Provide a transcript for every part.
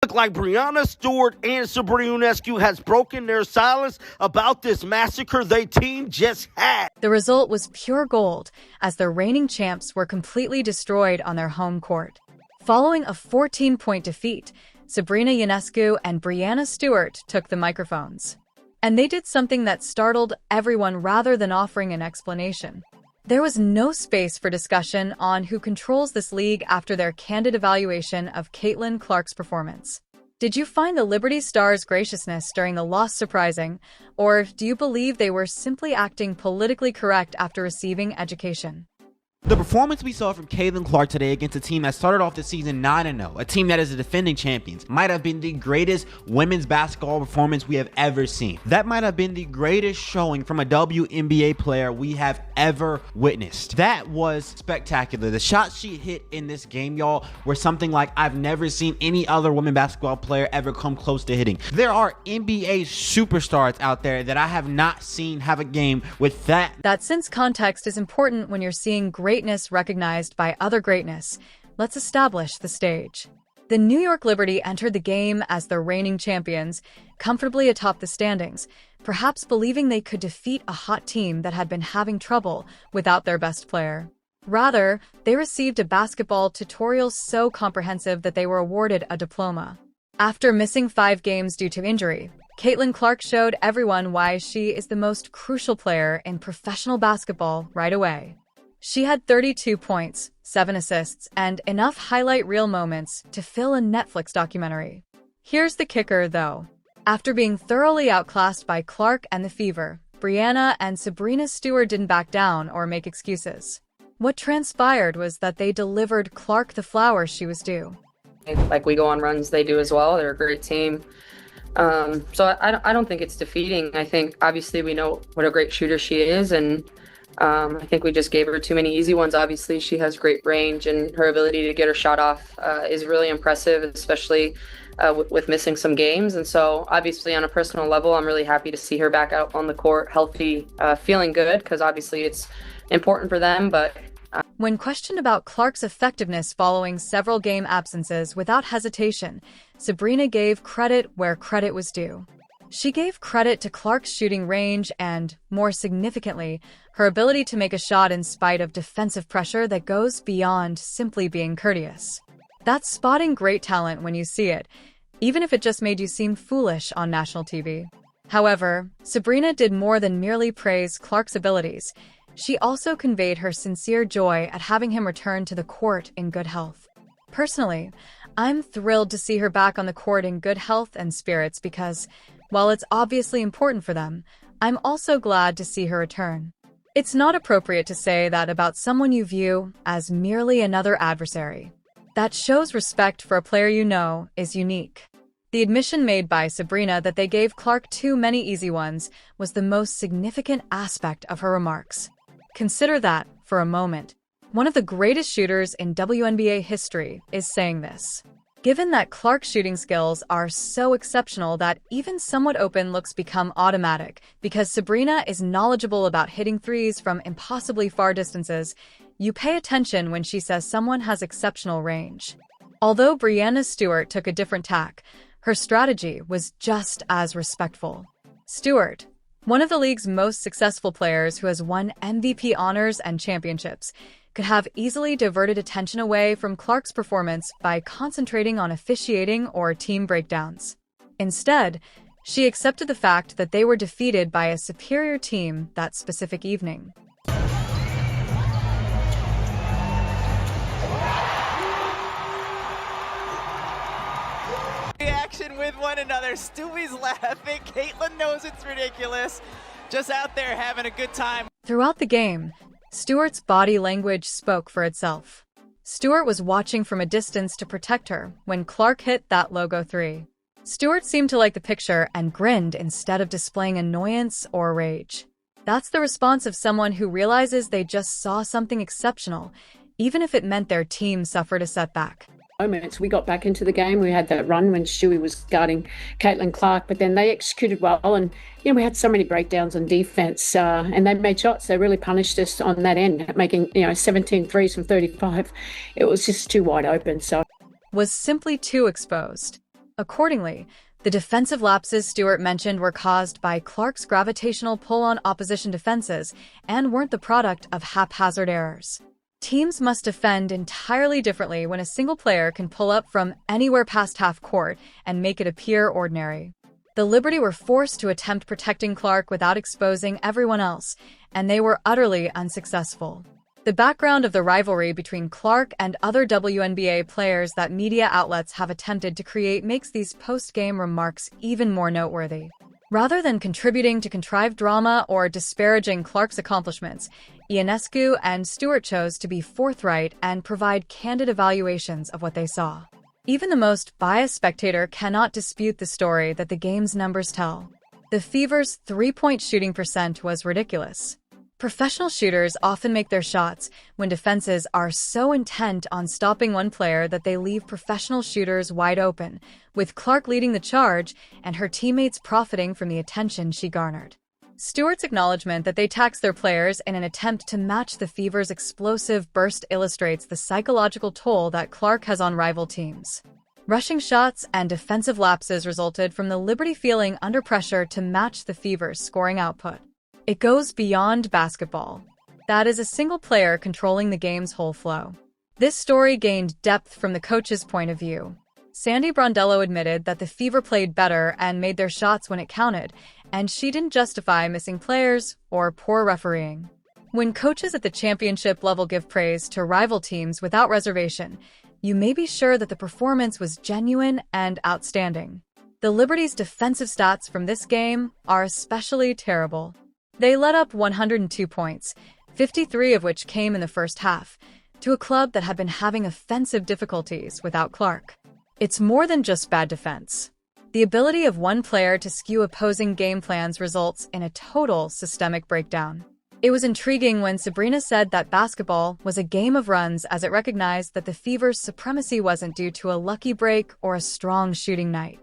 look like Brianna Stewart and Sabrina Ionescu has broken their silence about this massacre their team just had. The result was pure gold, as the reigning champs were completely destroyed on their home court. Following a 14-point defeat, Sabrina Ionescu and Brianna Stewart took the microphones. And they did something that startled everyone rather than offering an explanation. There was no space for discussion on who controls this league after their candid evaluation of Caitlin Clark's performance. Did you find the Liberty Stars' graciousness during the loss surprising, or do you believe they were simply acting politically correct after receiving education? The performance we saw from Caitlin Clark today against a team that started off the season 9-0, a team that is the defending champions, might have been the greatest women's basketball performance we have ever seen. That might have been the greatest showing from a WNBA player we have ever witnessed. That was spectacular. The shots she hit in this game, y'all, were something like I've never seen any other women basketball player ever come close to hitting. There are NBA superstars out there that I have not seen have a game with that. That sense context is important when you're seeing greatness recognized by other greatness. Let's establish the stage. The New York Liberty entered the game as the reigning champions, comfortably atop the standings, perhaps believing they could defeat a hot team that had been having trouble without their best player. Rather, they received a basketball tutorial so comprehensive that they were awarded a diploma. After missing 5 games due to injury, Caitlin Clark showed everyone why she is the most crucial player in professional basketball right away. She had 32 points, 7 assists, and enough highlight reel moments to fill a Netflix documentary. Here's the kicker, though. After being thoroughly outclassed by Clark and the Fever, Brianna and Sabrina Stewart didn't back down or make excuses. What transpired was that they delivered Clark the flowers she was due. Like we go on runs, they do as well. They're a great team. So I don't think it's defeating. I think obviously we know what a great shooter she is, and I think we just gave her too many easy ones. Obviously, she has great range, and her ability to get her shot off is really impressive, especially with missing some games. And so obviously on a personal level, I'm really happy to see her back out on the court, healthy, feeling good, because obviously it's important for them. But when questioned about Clark's effectiveness following several game absences, without hesitation, Sabrina gave credit where credit was due. She gave credit to Clark's shooting range and, more significantly, her ability to make a shot in spite of defensive pressure that goes beyond simply being courteous. That's spotting great talent when you see it, even if it just made you seem foolish on national TV. However, Sabrina did more than merely praise Clark's abilities. She also conveyed her sincere joy at having him return to the court in good health. Personally, I'm thrilled to see her back on the court in good health and spirits because, while it's obviously important for them, I'm also glad to see her return. It's not appropriate to say that about someone you view as merely another adversary. That shows respect for a player you know is unique. The admission made by Sabrina that they gave Clark too many easy ones was the most significant aspect of her remarks. Consider that, for a moment. One of the greatest shooters in WNBA history is saying this. Given that Clark's shooting skills are so exceptional that even somewhat open looks become automatic because Sabrina is knowledgeable about hitting threes from impossibly far distances, you pay attention when she says someone has exceptional range. Although Brianna Stewart took a different tack, her strategy was just as respectful. Stewart, one of the league's most successful players who has won MVP honors and championships, could have easily diverted attention away from Clark's performance by concentrating on officiating or team breakdowns. Instead, she accepted the fact that they were defeated by a superior team that specific evening. Reaction with one another. Stewie's laughing. Caitlin knows it's ridiculous. Just out there having a good time. Throughout the game, Stewart's body language spoke for itself. Stewart was watching from a distance to protect her when Clark hit that logo 3. Stewart seemed to like the picture and grinned instead of displaying annoyance or rage. That's the response of someone who realizes they just saw something exceptional, even if it meant their team suffered a setback. Moments. We got back into the game. We had that run when Stewie was guarding Caitlin Clark, but then they executed well, and we had so many breakdowns on defense, and they made shots. They really punished us on that end, making 17 threes from 35. It was just too wide open. So was simply too exposed. Accordingly, the defensive lapses Stewart mentioned were caused by Clark's gravitational pull on opposition defenses and weren't the product of haphazard errors. Teams must defend entirely differently when a single player can pull up from anywhere past half court and make it appear ordinary. The Liberty were forced to attempt protecting Clark without exposing everyone else, and they were utterly unsuccessful. The background of the rivalry between Clark and other WNBA players that media outlets have attempted to create makes these post-game remarks even more noteworthy. Rather than contributing to contrived drama or disparaging Clark's accomplishments, Ionescu and Stewart chose to be forthright and provide candid evaluations of what they saw. Even the most biased spectator cannot dispute the story that the game's numbers tell. The Fever's three-point shooting percent was ridiculous. Professional shooters often make their shots when defenses are so intent on stopping one player that they leave professional shooters wide open, with Clark leading the charge and her teammates profiting from the attention she garnered. Stewart's acknowledgement that they tax their players in an attempt to match the Fever's explosive burst illustrates the psychological toll that Clark has on rival teams. Rushing shots and defensive lapses resulted from the Liberty feeling under pressure to match the Fever's scoring output. It goes beyond basketball. That is a single player controlling the game's whole flow. This story gained depth from the coach's point of view. Sandy Brondello admitted that the Fever played better and made their shots when it counted, and she didn't justify missing players or poor refereeing. When coaches at the championship level give praise to rival teams without reservation, you may be sure that the performance was genuine and outstanding. The Liberty's defensive stats from this game are especially terrible. They let up 102 points, 53 of which came in the first half, to a club that had been having offensive difficulties without Clark. It's more than just bad defense. The ability of one player to skew opposing game plans results in a total systemic breakdown. It was intriguing when Sabrina said that basketball was a game of runs, as it recognized that the Fever's supremacy wasn't due to a lucky break or a strong shooting night.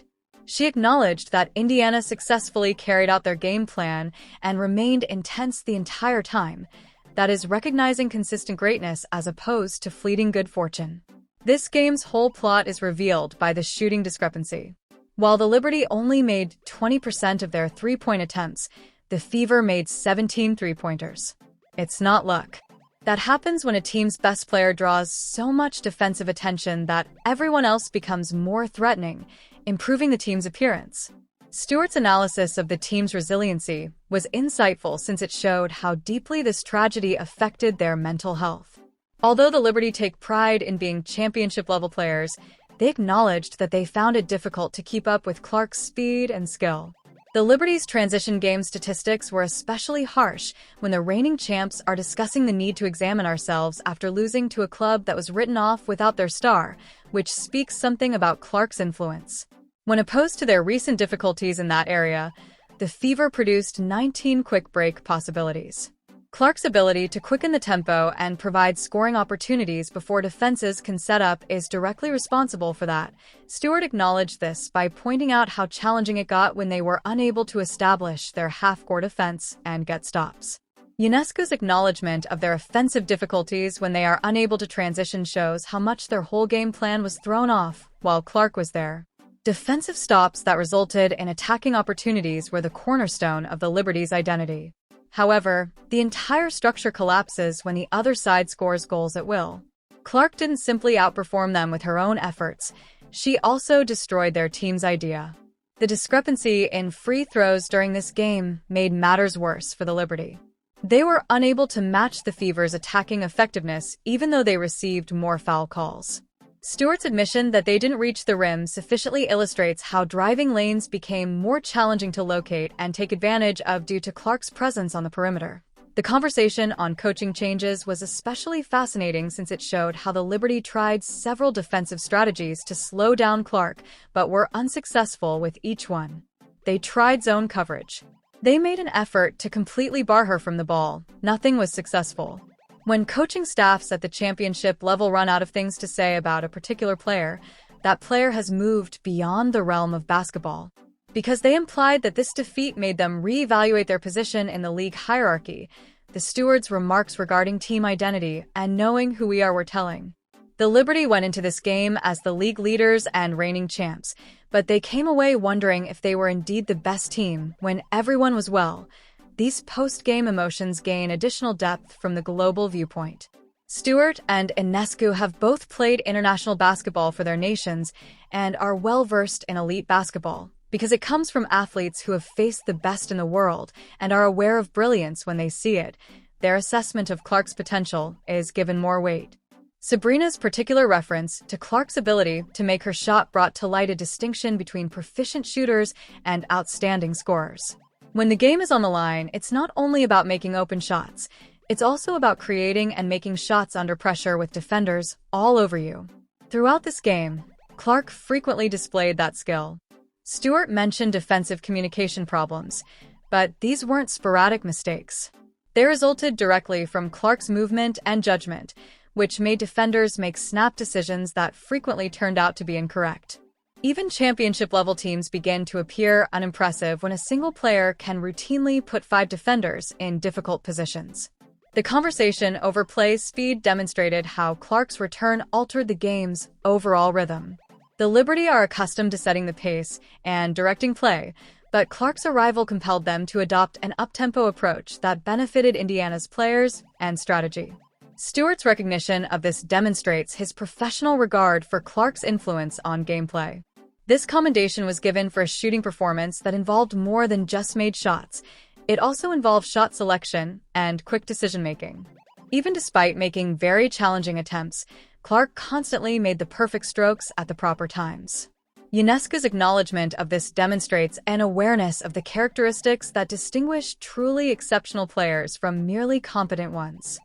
She acknowledged that Indiana successfully carried out their game plan and remained intense the entire time, that is, recognizing consistent greatness as opposed to fleeting good fortune. This game's whole plot is revealed by the shooting discrepancy. While the Liberty only made 20% of their three-point attempts, the Fever made 17 three-pointers. It's not luck. That happens when a team's best player draws so much defensive attention that everyone else becomes more threatening, improving the team's appearance. Stewart's analysis of the team's resiliency was insightful since it showed how deeply this tragedy affected their mental health. Although the Liberty take pride in being championship-level players, they acknowledged that they found it difficult to keep up with Clark's speed and skill. The Liberty's transition game statistics were especially harsh when the reigning champs are discussing the need to examine ourselves after losing to a club that was written off without their star, which speaks something about Clark's influence. When opposed to their recent difficulties in that area, the Fever produced 19 quick break possibilities. Clark's ability to quicken the tempo and provide scoring opportunities before defenses can set up is directly responsible for that. Stewart acknowledged this by pointing out how challenging it got when they were unable to establish their half-court offense and get stops. Ionescu's acknowledgement of their offensive difficulties when they are unable to transition shows how much their whole game plan was thrown off while Clark was there. Defensive stops that resulted in attacking opportunities were the cornerstone of the Liberty's identity. However, the entire structure collapses when the other side scores goals at will. Clark didn't simply outperform them with her own efforts, she also destroyed their team's idea. The discrepancy in free throws during this game made matters worse for the Liberty. They were unable to match the Fever's attacking effectiveness even though they received more foul calls. Stewart's admission that they didn't reach the rim sufficiently illustrates how driving lanes became more challenging to locate and take advantage of due to Clark's presence on the perimeter. The conversation on coaching changes was especially fascinating since it showed how the Liberty tried several defensive strategies to slow down Clark, but were unsuccessful with each one. They tried zone coverage. They made an effort to completely bar her from the ball. Nothing was successful. When coaching staffs at the championship level run out of things to say about a particular player, that player has moved beyond the realm of basketball. Because they implied that this defeat made them reevaluate their position in the league hierarchy, the steward's remarks regarding team identity and knowing who we are were telling. The Liberty went into this game as the league leaders and reigning champs, but they came away wondering if they were indeed the best team when everyone was well. These post-game emotions gain additional depth from the global viewpoint. Stewart and Ionescu have both played international basketball for their nations and are well-versed in elite basketball, because it comes from athletes who have faced the best in the world and are aware of brilliance when they see it. Their assessment of Clark's potential is given more weight. Sabrina's particular reference to Clark's ability to make her shot brought to light a distinction between proficient shooters and outstanding scorers. When the game is on the line, it's not only about making open shots, it's also about creating and making shots under pressure with defenders all over you. Throughout this game, Clark frequently displayed that skill. Stewart mentioned defensive communication problems, but these weren't sporadic mistakes. They resulted directly from Clark's movement and judgment, which made defenders make snap decisions that frequently turned out to be incorrect. Even championship-level teams begin to appear unimpressive when a single player can routinely put 5 defenders in difficult positions. The conversation over play speed demonstrated how Clark's return altered the game's overall rhythm. The Liberty are accustomed to setting the pace and directing play, but Clark's arrival compelled them to adopt an up-tempo approach that benefited Indiana's players and strategy. Stewart's recognition of this demonstrates his professional regard for Clark's influence on gameplay. This commendation was given for a shooting performance that involved more than just made shots. It also involved shot selection and quick decision-making. Even despite making very challenging attempts, Clark constantly made the perfect strokes at the proper times. Ionescu's acknowledgement of this demonstrates an awareness of the characteristics that distinguish truly exceptional players from merely competent ones.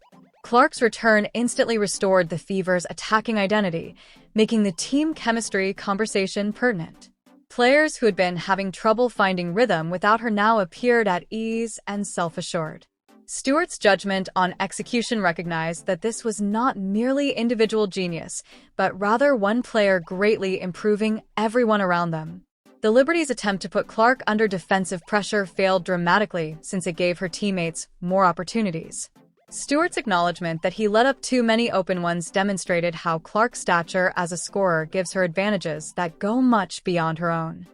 Clark's return instantly restored the Fever's attacking identity, making the team chemistry conversation pertinent. Players who had been having trouble finding rhythm without her now appeared at ease and self-assured. Stewart's judgment on execution recognized that this was not merely individual genius, but rather one player greatly improving everyone around them. The Liberty's attempt to put Clark under defensive pressure failed dramatically since it gave her teammates more opportunities. Stewart's acknowledgement that he let up too many open ones demonstrated how Clark's stature as a scorer gives her advantages that go much beyond her own.